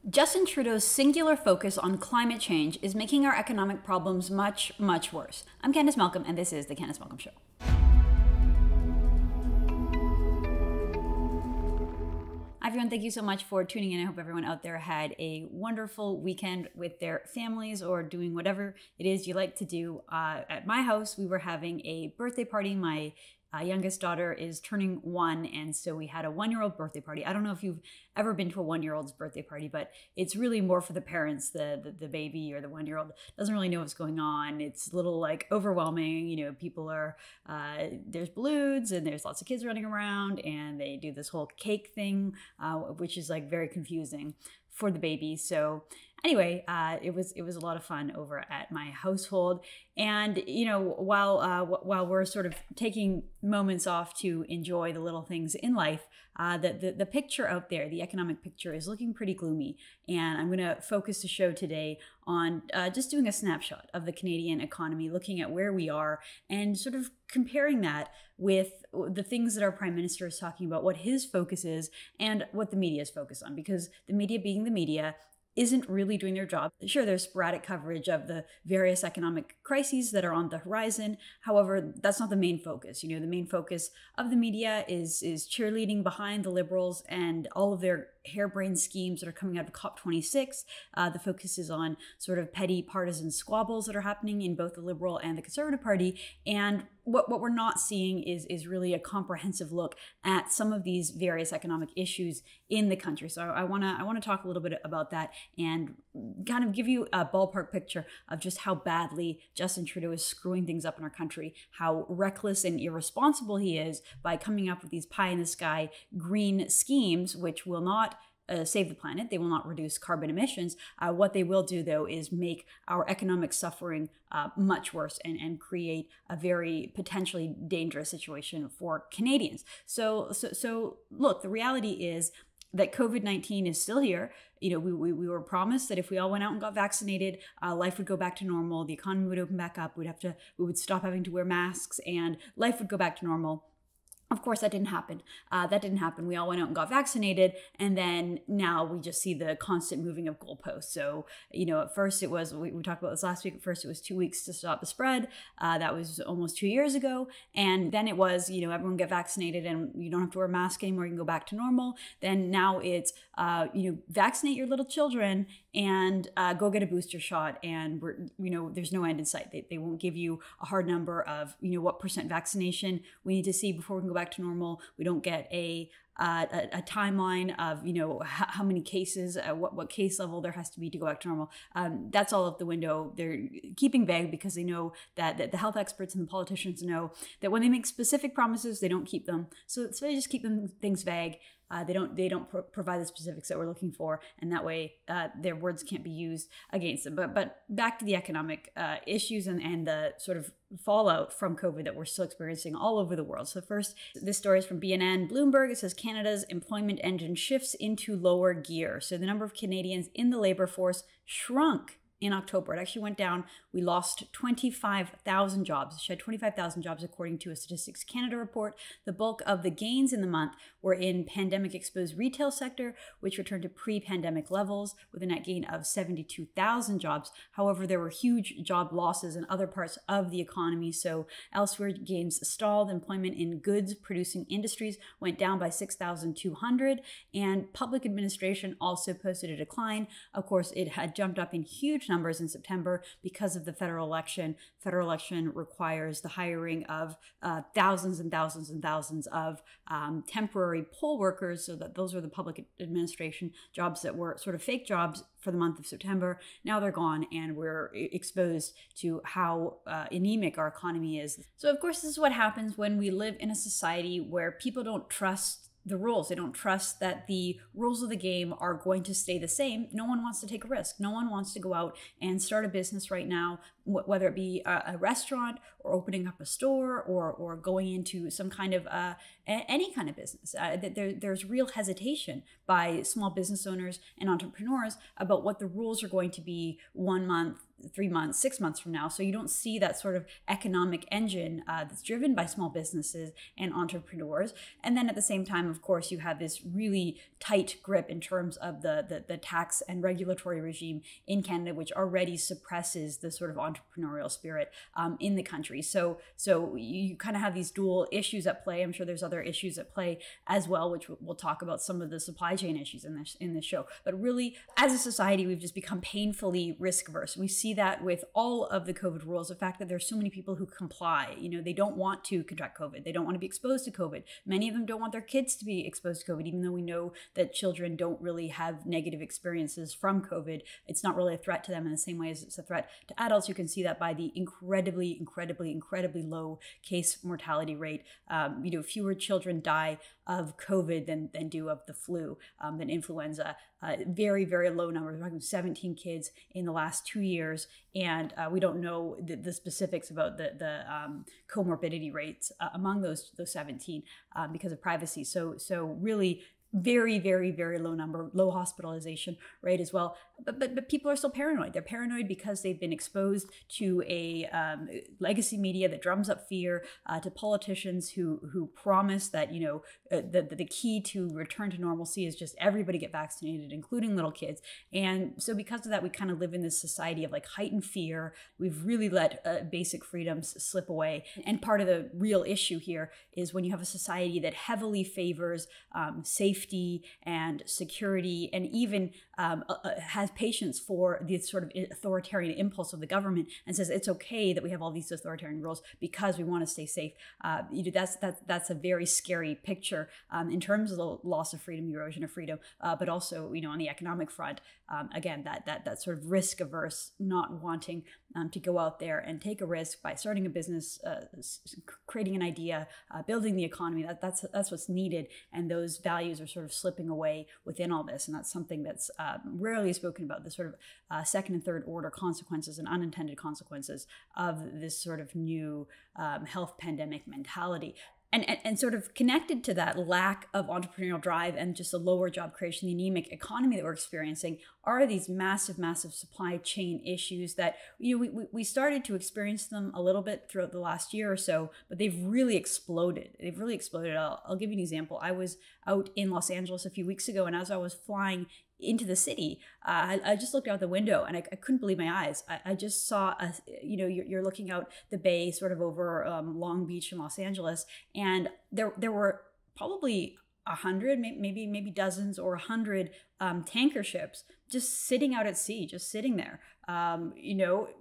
Justin Trudeau's singular focus on climate change is making our economic problems much, much worse. I'm Candice Malcolm, and this is The Candice Malcolm Show. Hi everyone, thank you so much for tuning in. I hope everyone out there had a wonderful weekend with their families or doing whatever it is you like to do. At my house, we were having a birthday party. My youngest daughter is turning 1, and so we had a 1-year-old birthday party. I don't know if you've ever been to a 1-year-old's birthday party, but it's really more for the parents. The baby or the 1-year-old doesn't really know what's going on. It's a little like overwhelming. You know, people are there's balloons and there's lots of kids running around, and they do this whole cake thing, which is like very confusing for the baby. So anyway, it was a lot of fun over at my household. And you know, while we're sort of taking moments off to enjoy the little things in life, the picture out there, the economic picture, is looking pretty gloomy. And I'm going to focus the show today on just doing a snapshot of the Canadian economy, looking at where we are and sort of comparing that with the things that our Prime Minister is talking about, what his focus is and what the media is focused on, because the media, being the media, isn't really doing their job. Sure, there's sporadic coverage of the various economic crises that are on the horizon. However, that's not the main focus. You know, the main focus of the media is cheerleading behind the Liberals and all of their harebrained schemes that are coming out of COP26. The focus is on sort of petty partisan squabbles that are happening in both the Liberal and the Conservative Party. And what we're not seeing is really a comprehensive look at some of these various economic issues in the country. So I want to talk a little bit about that and kind of give you a ballpark picture of just how badly Justin Trudeau is screwing things up in our country, how reckless and irresponsible he is by coming up with these pie-in-the-sky green schemes, which will not save the planet. They will not reduce carbon emissions. What they will do, though, is make our economic suffering much worse and create a very potentially dangerous situation for Canadians. So look, the reality is that COVID-19 is still here. You know, we were promised that if we all went out and got vaccinated, life would go back to normal. The economy would open back up. We would stop having to wear masks and life would go back to normal. Of course, that didn't happen. We all went out and got vaccinated, and then now we just see the constant moving of goalposts. So, you know, at first it was, we talked about this last week, at first it was 2 weeks to stop the spread. That was almost 2 years ago. And then it was, you know, everyone get vaccinated and you don't have to wear a mask anymore, you can go back to normal. Then now it's, you know, vaccinate your little children and go get a booster shot. And, you know, there's no end in sight. They won't give you a hard number of, you know, what % vaccination we need to see before we can go back to normal. We don't get a timeline of, you know, how many cases, what case level there has to be to go back to normal. That's all out the window. They're keeping vague because they know that the health experts and the politicians know that when they make specific promises, they don't keep them. So they just keep things vague. They don't provide the specifics that we're looking for, and that way their words can't be used against them. But back to the economic issues and the sort of fallout from COVID that we're still experiencing all over the world. So first, this story is from BNN Bloomberg. It says Canada's employment engine shifts into lower gear. So the number of Canadians in the labor force shrunk in October. It actually went down. We lost 25,000 jobs, shed 25,000 jobs, according to a Statistics Canada report. The bulk of the gains in the month were in pandemic-exposed retail sector, which returned to pre-pandemic levels with a net gain of 72,000 jobs. However, there were huge job losses in other parts of the economy. So elsewhere, gains stalled. Employment in goods-producing industries went down by 6,200, and public administration also posted a decline. Of course, it had jumped up in huge numbers in September because of the federal election. Federal election requires the hiring of thousands and thousands and thousands of temporary poll workers, so that those are the public administration jobs that were sort of fake jobs for the month of September. Now they're gone, and we're exposed to how anemic our economy is. So of course, this is what happens when we live in a society where people don't trust the rules. They don't trust that the rules of the game are going to stay the same. No one wants to take a risk. No one wants to go out and start a business right now, whether it be a restaurant or opening up a store or going into some kind of any kind of business. There's real hesitation by small business owners and entrepreneurs about what the rules are going to be 1 month, 3 months, 6 months from now. So you don't see that sort of economic engine that's driven by small businesses and entrepreneurs. And then at the same time, of course, you have this really tight grip in terms of the tax and regulatory regime in Canada, which already suppresses the sort of entrepreneurial spirit in the country. So you kind of have these dual issues at play. I'm sure there's other issues at play as well, which we'll talk about some of the supply chain issues in this show. But really, as a society, we've just become painfully risk averse. We see that with all of the COVID rules, the fact that there's so many people who comply. They don't want to contract COVID. They don't want to be exposed to COVID. Many of them don't want their kids to be exposed to COVID, even though we know that children don't really have negative experiences from COVID. It's not really a threat to them in the same way as it's a threat to adults. You can see that by the incredibly low case mortality rate. Fewer children die of COVID than do of the flu, than influenza. Very low numbers. We're talking 17 kids in the last 2 years, and we don't know the specifics about the comorbidity rates among those 17 because of privacy. So really very low number, low hospitalization rate as well. But people are still paranoid. They're paranoid because they've been exposed to a legacy media that drums up fear, to politicians who promise that the key to return to normalcy is just everybody get vaccinated, including little kids. And so because of that, we kind of live in this society of heightened fear. We've really let basic freedoms slip away. And part of the real issue here is when you have a society that heavily favors safety and security, and even has patience for the sort of authoritarian impulse of the government, and says it's okay that we have all these authoritarian rules because we want to stay safe. That's a very scary picture in terms of the loss of freedom, erosion of freedom, but also on the economic front. Again, that sort of risk averse, not wanting to go out there and take a risk by starting a business, creating an idea, building the economy. That's what's needed, and those values are sort of slipping away within all this, and that's something that's rarely spoken about. The sort of second and third order consequences and unintended consequences of this sort of new health pandemic mentality. And sort of connected to that lack of entrepreneurial drive and just a lower job creation, the anemic economy that we're experiencing, are these massive supply chain issues that we started to experience them a little bit throughout the last year or so, but they've really exploded. I'll give you an example. I was out in Los Angeles a few weeks ago, and as I was flying into the city, I just looked out the window and I couldn't believe my eyes. I just saw you're looking out the bay sort of over Long Beach in Los Angeles, and there were probably 100, maybe dozens or 100 tanker ships just sitting out at sea, just sitting there,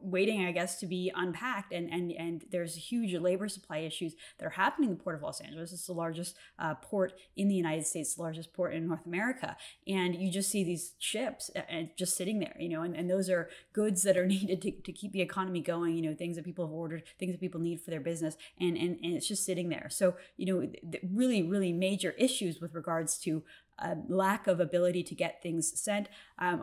waiting, I guess, to be unpacked. And there's huge labor supply issues that are happening in the Port of Los Angeles. It's the largest port in the United States, the largest port in North America. And you just see these ships just sitting there, and those are goods that are needed to keep the economy going, things that people have ordered, things that people need for their business. And it's just sitting there. So, really major issues with regards to lack of ability to get things sent.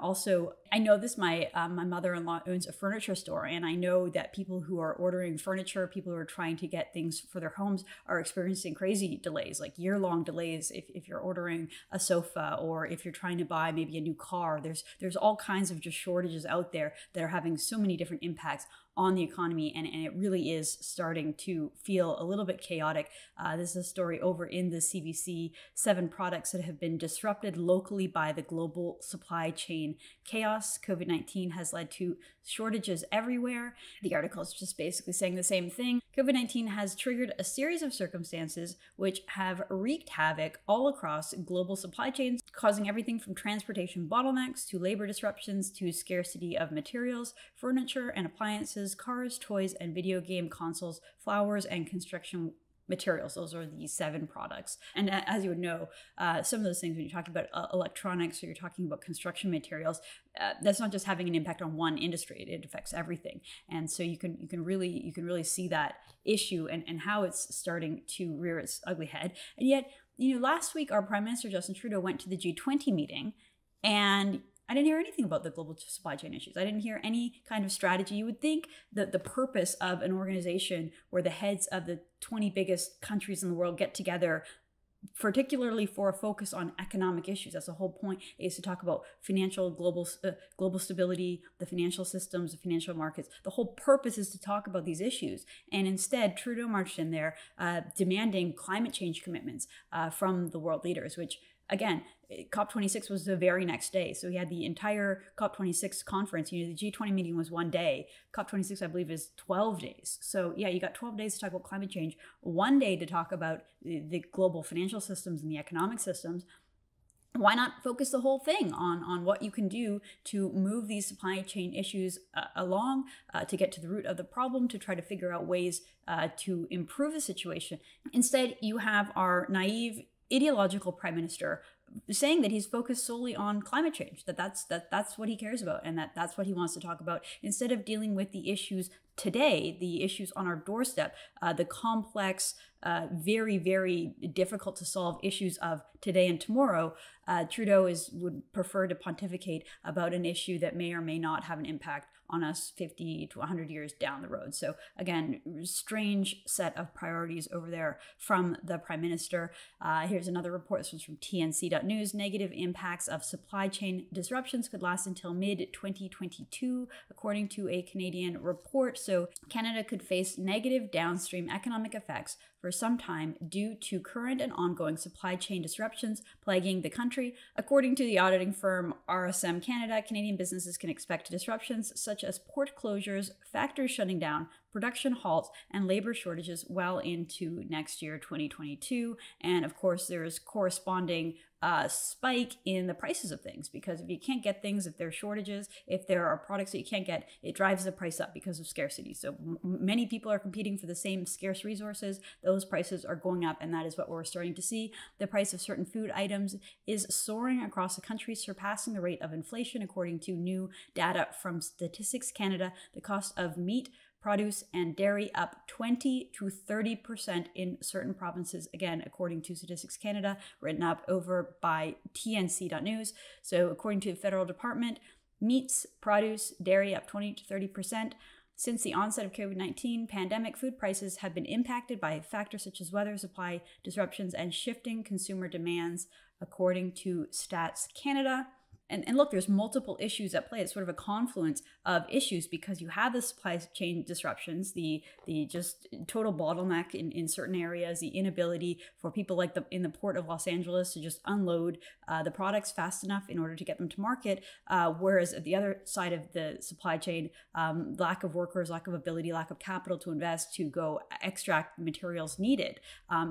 Also, I know this, my mother-in-law owns a furniture store, and I know that people who are ordering furniture, people who are trying to get things for their homes, are experiencing crazy delays, like year-long delays if you're ordering a sofa, or if you're trying to buy maybe a new car. There's all kinds of just shortages out there that are having so many different impacts on the economy, and it really is starting to feel a little bit chaotic. This is a story over in the CBC, 7 products that have been disrupted locally by the global supply chain chaos. COVID-19 has led to shortages everywhere. The article is just basically saying the same thing. COVID-19 has triggered a series of circumstances which have wreaked havoc all across global supply chains, causing everything from transportation bottlenecks to labor disruptions to scarcity of materials, furniture and appliances, cars, toys, and video game consoles, flowers, and construction materials. Those are the 7 products. And as you would know, some of those things, when you're talking about electronics or you're talking about construction materials, that's not just having an impact on one industry. It affects everything. And so you can really see that issue and how it's starting to rear its ugly head. And yet, last week, our Prime Minister Justin Trudeau went to the G20 meeting, and I didn't hear anything about the global supply chain issues. I didn't hear any kind of strategy. You would think that the purpose of an organization where the heads of the 20 biggest countries in the world get together, particularly for a focus on economic issues. That's the whole point, is to talk about financial global stability, the financial systems, the financial markets. The whole purpose is to talk about these issues. And instead, Trudeau marched in there demanding climate change commitments from the world leaders, which, again, COP26 was the very next day. So he had the entire COP26 conference. The G20 meeting was one day. COP26, I believe, is 12 days. So yeah, you got 12 days to talk about climate change, one day to talk about the global financial systems and the economic systems. Why not focus the whole thing on what you can do to move these supply chain issues along, to get to the root of the problem, to try to figure out ways to improve the situation? Instead, you have our naive, ideological prime minister saying that he's focused solely on climate change, that's what he cares about, and that's what he wants to talk about, instead of dealing with the issues today, the issues on our doorstep, the complex, very, very difficult to solve issues of today and tomorrow. Trudeau would prefer to pontificate about an issue that may or may not have an impact on us 50 to 100 years down the road. So again, strange set of priorities over there from the Prime Minister. Here's another report. This one's from TNC.news. Negative impacts of supply chain disruptions could last until mid-2022, according to a Canadian report. So Canada could face negative downstream economic effects for some time due to current and ongoing supply chain disruptions plaguing the country. According to the auditing firm RSM Canada, Canadian businesses can expect disruptions such as port closures, factories shutting down, production halts, and labor shortages well into next year, 2022. And of course, there's corresponding spike in the prices of things, because if you can't get things, if there are shortages, if there are products that you can't get, it drives the price up because of scarcity. So many people are competing for the same scarce resources. Those prices are going up, and that is what we're starting to see. The price of certain food items is soaring across the country, surpassing the rate of inflation, according to new data from Statistics Canada. The cost of meat, produce, and dairy up 20 to 30% in certain provinces, again, according to Statistics Canada, written up over by TNC.news. So according to the federal department, meats, produce, dairy up 20 to 30%. Since the onset of COVID-19 pandemic, food prices have been impacted by factors such as weather, supply disruptions, and shifting consumer demands, according to Stats Canada. And look, there's multiple issues at play. It's sort of a confluence of issues, because you have the supply chain disruptions, the just total bottleneck in certain areas, the inability for people like in the port of Los Angeles to just unload the products fast enough in order to get them to market. Whereas at the other side of the supply chain, lack of workers, lack of ability, lack of capital to invest to go extract the materials needed.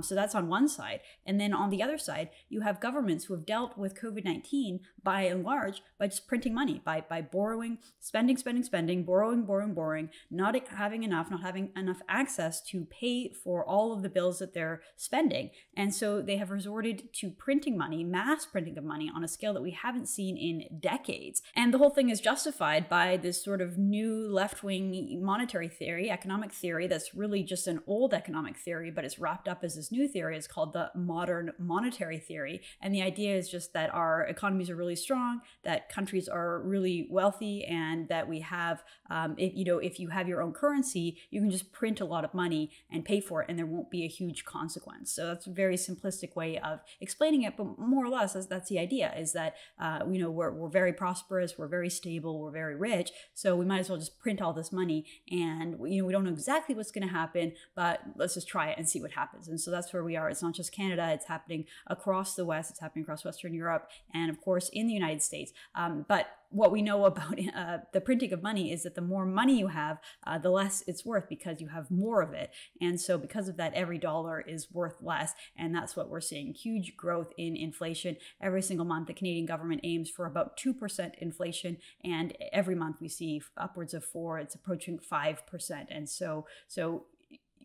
So that's on one side. And then on the other side, you have governments who have dealt with COVID-19 by and large by just printing money, by borrowing, spending, borrowing, not having enough access to pay for all of the bills that they're spending. And so they have resorted to printing money, mass printing of money on a scale that we haven't seen in decades. And the whole thing is justified by this sort of new left-wing monetary theory, economic theory, that's really just an old economic theory, but it's wrapped up as this new theory. It's called the modern monetary theory. And the idea is just that our economies are really strong, that countries are really wealthy, and that we have, if you have your own currency, you can just print a lot of money and pay for it, and there won't be a huge consequence. So that's a very simplistic way of explaining it, but more or less that's the idea, is that we're very prosperous, we're very stable, we're very rich, so we might as well just print all this money, and we don't know exactly what's going to happen, but let's just try it and see what happens. And so that's where we are. It's not just Canada, it's happening across the West, it's happening across Western Europe, and of course in the United States. But what we know about the printing of money is that the more money you have, the less it's worth, because you have more of it. And so because of that, every dollar is worth less. And that's what we're seeing. Huge growth in inflation. Every single month, the Canadian government aims for about 2% inflation. And every month we see upwards of 4%. It's approaching 5%. And so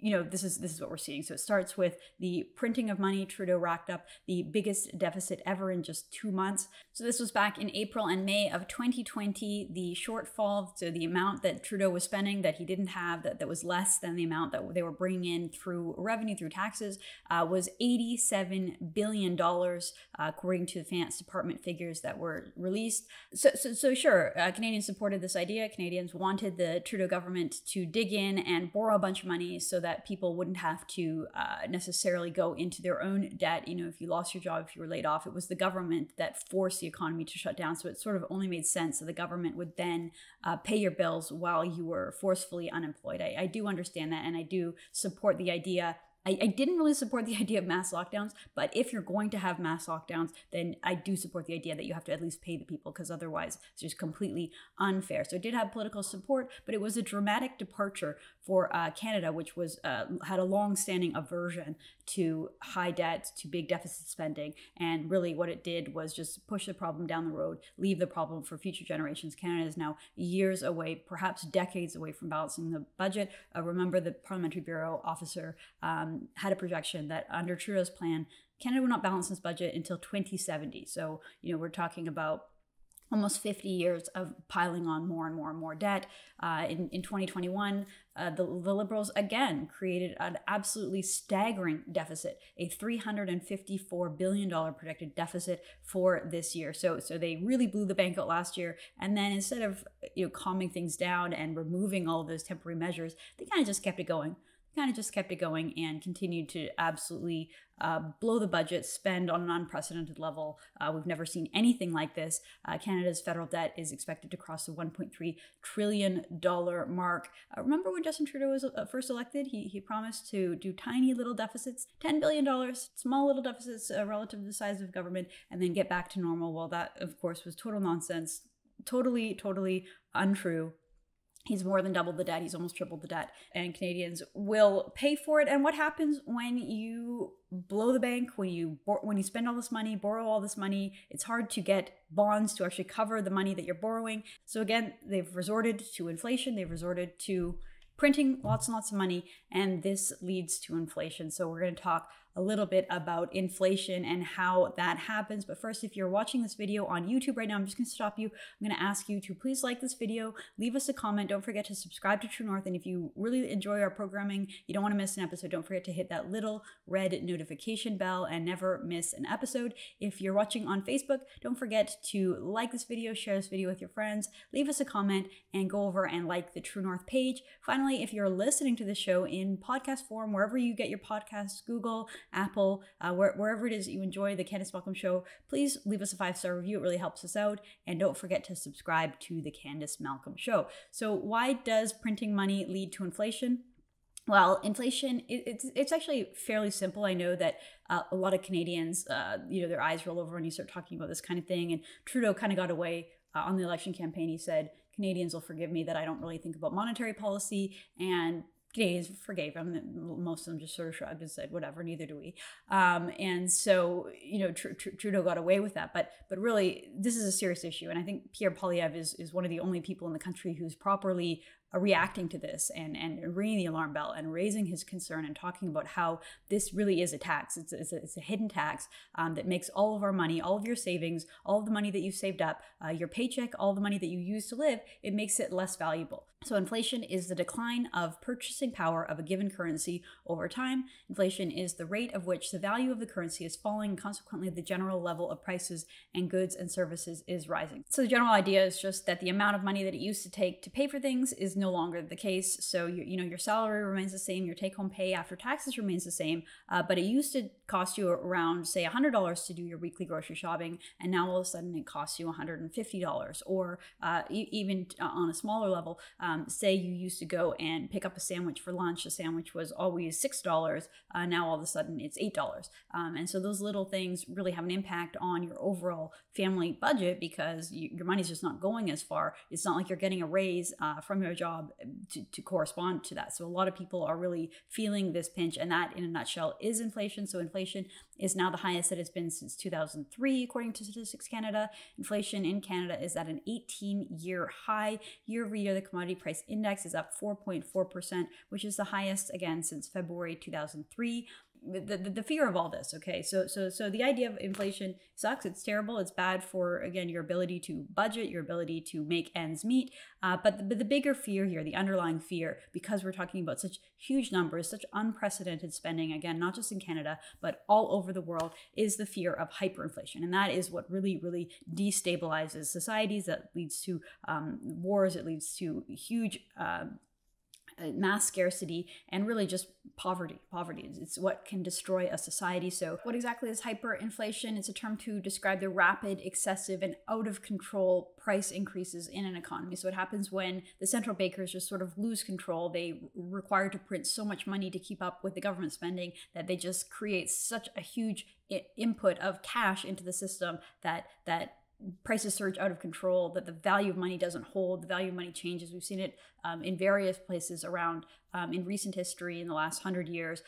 this is what we're seeing. So it starts with the printing of money. Trudeau racked up the biggest deficit ever in just 2 months. So this was back in April and May of 2020. The shortfall, so the amount that Trudeau was spending that he didn't have, that was less than the amount that they were bringing in through revenue, through taxes, was $87 billion, according to the Finance Department figures that were released. So sure, Canadians supported this idea. Canadians wanted the Trudeau government to dig in and borrow a bunch of money so that people wouldn't have to necessarily go into their own debt. If you lost your job, if you were laid off, it was the government that forced the economy to shut down. So it sort of only made sense that the government would then pay your bills while you were forcefully unemployed. I do understand that, and I do support the idea. I didn't really support the idea of mass lockdowns, but if you're going to have mass lockdowns, then I do support the idea that you have to at least pay the people, because otherwise it's just completely unfair. So it did have political support, but it was a dramatic departure for Canada, which was had a long-standing aversion to high debt, to big deficit spending. And really what it did was just push the problem down the road, leave the problem for future generations. Canada is now years away, perhaps decades away from balancing the budget. Remember, the Parliamentary Bureau officer had a projection that under Trudeau's plan, Canada would not balance its budget until 2070. So, we're talking about almost 50 years of piling on more and more and more debt. In 2021, the Liberals again created an absolutely staggering deficit, a $354 billion projected deficit for this year. So they really blew the bank out last year. And then instead of calming things down and removing all of those temporary measures, they kind of just kept it going. And continued to absolutely blow the budget, spend on an unprecedented level. We've never seen anything like this. Canada's federal debt is expected to cross the $1.3 trillion mark. Remember when Justin Trudeau was first elected? He promised to do tiny little deficits, $10 billion, small little deficits relative to the size of government, and then get back to normal. Well, that, of course, was total nonsense, totally untrue. He's more than doubled the debt. He's almost tripled the debt. And Canadians will pay for it. And what happens when you blow the bank, when you spend all this money, borrow all this money? It's hard to get bonds to actually cover the money that you're borrowing. So again, they've resorted to inflation. They've resorted to printing lots and lots of money. And this leads to inflation. So we're going to talk a little bit about inflation and how that happens. But first, if you're watching this video on YouTube right now, I'm just going to stop you. I'm going to ask you to please like this video, leave us a comment. Don't forget to subscribe to True North. And if you really enjoy our programming, you don't want to miss an episode, don't forget to hit that little red notification bell and never miss an episode. If you're watching on Facebook, don't forget to like this video, share this video with your friends, leave us a comment, and go over and like the True North page. Finally, if you're listening to this show in podcast form, wherever you get your podcasts, Google, Apple, wherever it is that you enjoy the Candice Malcolm Show, please leave us a 5-star review. It really helps us out. And don't forget to subscribe to the Candice Malcolm Show. So why does printing money lead to inflation? Well, inflation, it's actually fairly simple. I know that a lot of Canadians, their eyes roll over when you start talking about this kind of thing. And Trudeau kind of got away on the election campaign. He said, Canadians will forgive me that I don't really think about monetary policy, and Canadians forgave him. Most of them just sort of shrugged and said, whatever, neither do we. And so, Trudeau got away with that. But really, this is a serious issue. And I think Pierre Poilievre is one of the only people in the country who's properly reacting to this and ringing the alarm bell and raising his concern and talking about how this really is a tax. It's a hidden tax that makes all of our money, all of your savings, all of the money that you've saved up, your paycheck, all the money that you use to live, it makes it less valuable. So inflation is the decline of purchasing power of a given currency over time. Inflation is the rate of which the value of the currency is falling, and consequently the general level of prices and goods and services is rising. So the general idea is just that the amount of money that it used to take to pay for things is no longer the case. So your salary remains the same, your take-home pay after taxes remains the same, but it used to cost you around, say, $100 to do your weekly grocery shopping, and now all of a sudden it costs you $150. Or even on a smaller level, say you used to go and pick up a sandwich for lunch. A sandwich was always $6. Now all of a sudden it's $8. And so those little things really have an impact on your overall family budget, because your money's just not going as far. It's not like you're getting a raise from your job job to correspond to that. So a lot of people are really feeling this pinch, and that in a nutshell is inflation. So inflation is now the highest that it's been since 2003, according to Statistics Canada. Inflation in Canada is at an 18-year high. Year over year, the commodity price index is up 4.4%, which is the highest again since February 2003. The fear of all this, okay, so the idea of inflation sucks. It's terrible. It's bad for, again, your ability to budget, your ability to make ends meet. But the bigger fear here, the underlying fear, because we're talking about such huge numbers, such unprecedented spending, again, not just in Canada, but all over the world, is the fear of hyperinflation. And that is what really, really destabilizes societies. That leads to wars. It leads to huge mass scarcity, and really just poverty. It's what can destroy a society. So what exactly is hyperinflation? It's a term to describe the rapid, excessive, and out of control price increases in an economy. So it happens when the central bankers just sort of lose control. They require to print so much money to keep up with the government spending that they just create such a huge input of cash into the system that prices surge out of control, that the value of money doesn't hold, the value of money changes. We've seen it in various places around in recent history in the last 100 years,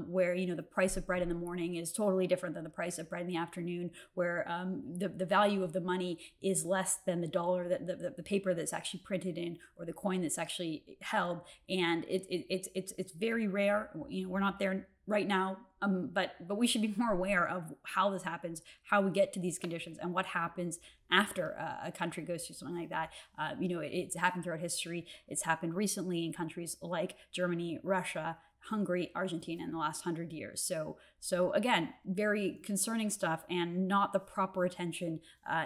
where, you know, the price of bread in the morning is totally different than the price of bread in the afternoon, where the value of the money is less than the dollar, that the paper that's actually printed in, or the coin that's actually held. And it's very rare. You know, we're not there right now, but we should be more aware of how this happens, how we get to these conditions, and what happens after a country goes through something like that. You know, it's happened throughout history. It's happened recently in countries like Germany, Russia, Hungary, Argentina in the last 100 years. So again, very concerning stuff, and not the proper attention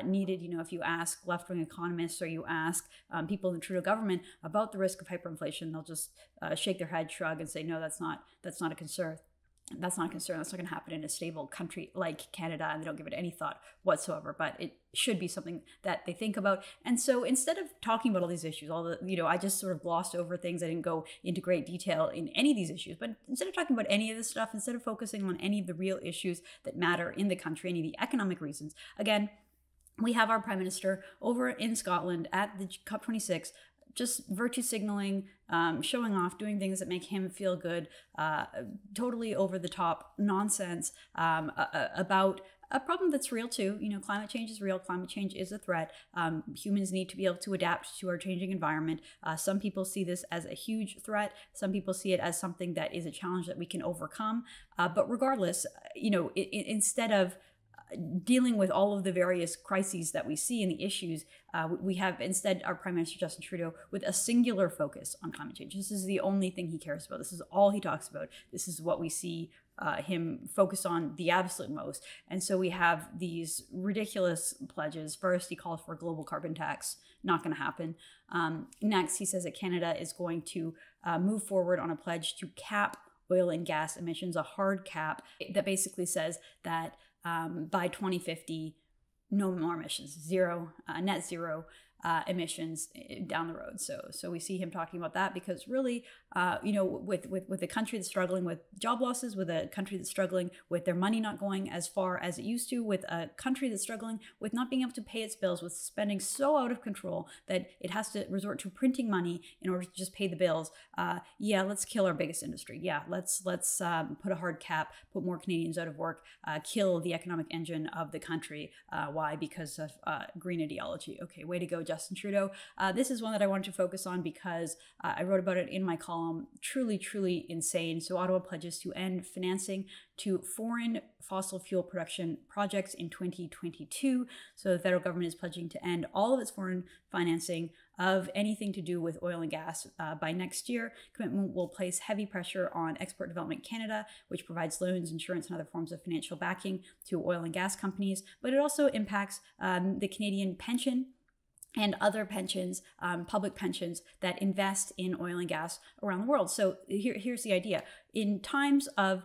needed. You know, if you ask left-wing economists, or you ask people in the Trudeau government about the risk of hyperinflation, they'll just shake their head, shrug, and say, no, that's not a concern. That's not a concern. That's not going to happen in a stable country like Canada, and they don't give it any thought whatsoever. But it should be something that they think about. And so instead of talking about all these issues, I just sort of glossed over things. I didn't go into great detail in any of these issues. But instead of talking about any of this stuff, instead of focusing on any of the real issues that matter in the country, any of the economic reasons, again, we have our Prime Minister over in Scotland at the COP26, just virtue signaling, showing off, doing things that make him feel good, totally over the top nonsense about a problem that's real too. You know, climate change is real. Climate change is a threat. Humans need to be able to adapt to our changing environment. Some people see this as a huge threat. Some people see it as something that is a challenge that we can overcome. But regardless, you know, instead of dealing with all of the various crises that we see and the issues, we have instead our Prime Minister Justin Trudeau with a singular focus on climate change. This is the only thing he cares about. This is all he talks about. This is what we see him focus on the absolute most. And so we have these ridiculous pledges. First, he calls for a global carbon tax. Not going to happen. Next, he says that Canada is going to move forward on a pledge to cap oil and gas emissions, a hard cap that basically says that by 2050, no more emissions, net zero emissions down the road. So we see him talking about that because really, you know, with a country that's struggling with job losses, with a country that's struggling with their money not going as far as it used to, with a country that's struggling with not being able to pay its bills, with spending so out of control that it has to resort to printing money in order to just pay the bills. Yeah, let's kill our biggest industry. Yeah, let's put a hard cap, put more Canadians out of work, kill the economic engine of the country. Why? Because of green ideology. Okay, way to go, Justin Trudeau. This is one that I wanted to focus on because I wrote about it in my column. Truly, truly insane. So Ottawa pledges to end financing to foreign fossil fuel production projects in 2022. So the federal government is pledging to end all of its foreign financing of anything to do with oil and gas by next year. Commitment will place heavy pressure on Export Development Canada, which provides loans, insurance, and other forms of financial backing to oil and gas companies. But it also impacts the Canadian pension and other pensions, public pensions that invest in oil and gas around the world. So here's the idea. In times of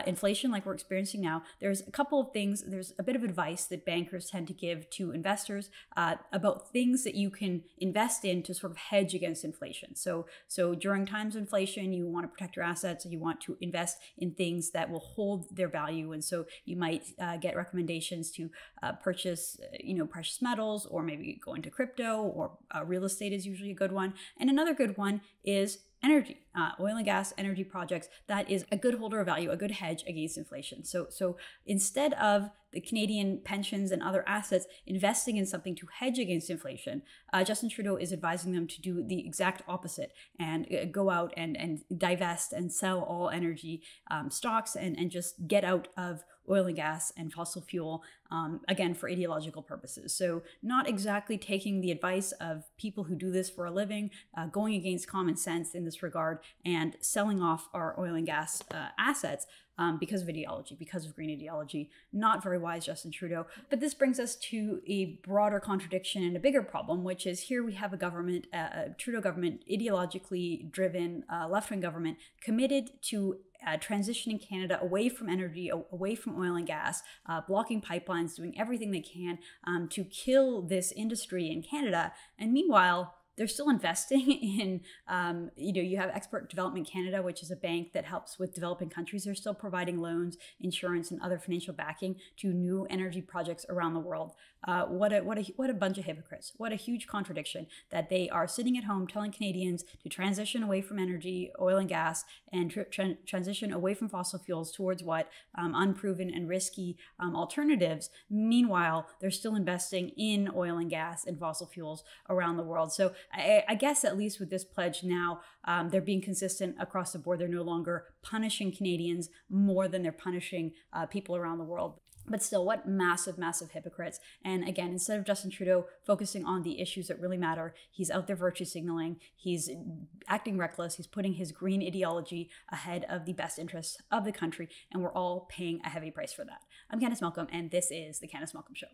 inflation like we're experiencing now, there's a couple of things. There's a bit of advice that bankers tend to give to investors about things that you can invest in to sort of hedge against inflation. So during times of inflation, you want to protect your assets, and you want to invest in things that will hold their value. And so you might get recommendations to purchase, precious metals, or maybe go into crypto, or real estate is usually a good one. And another good one is energy, oil and gas, energy projects. That is a good holder of value, a good hedge against inflation. So instead of the Canadian pensions and other assets investing in something to hedge against inflation, Justin Trudeau is advising them to do the exact opposite and go out and divest and sell all energy stocks and just get out of oil and gas and fossil fuel, again, for ideological purposes. So not exactly taking the advice of people who do this for a living, going against common sense in this regard, and selling off our oil and gas assets because of ideology, because of green ideology. Not very wise, Justin Trudeau. But this brings us to a broader contradiction and a bigger problem, which is here we have a government, a Trudeau government, ideologically driven left-wing government, committed to transitioning Canada away from energy, away from oil and gas, blocking pipelines, doing everything they can to kill this industry in Canada. And meanwhile, they're still investing in, you have Export Development Canada, which is a bank that helps with developing countries. They're still providing loans, insurance, and other financial backing to new energy projects around the world. What a bunch of hypocrites. What a huge contradiction that they are sitting at home telling Canadians to transition away from energy, oil and gas, and transition away from fossil fuels towards what unproven and risky alternatives. Meanwhile, they're still investing in oil and gas and fossil fuels around the world. So I guess at least with this pledge now, they're being consistent across the board. They're no longer punishing Canadians more than they're punishing people around the world. But still, what massive, massive hypocrites. And again, instead of Justin Trudeau focusing on the issues that really matter, he's out there virtue signaling, he's acting reckless, he's putting his green ideology ahead of the best interests of the country, and we're all paying a heavy price for that. I'm Candice Malcolm, and this is The Candice Malcolm Show.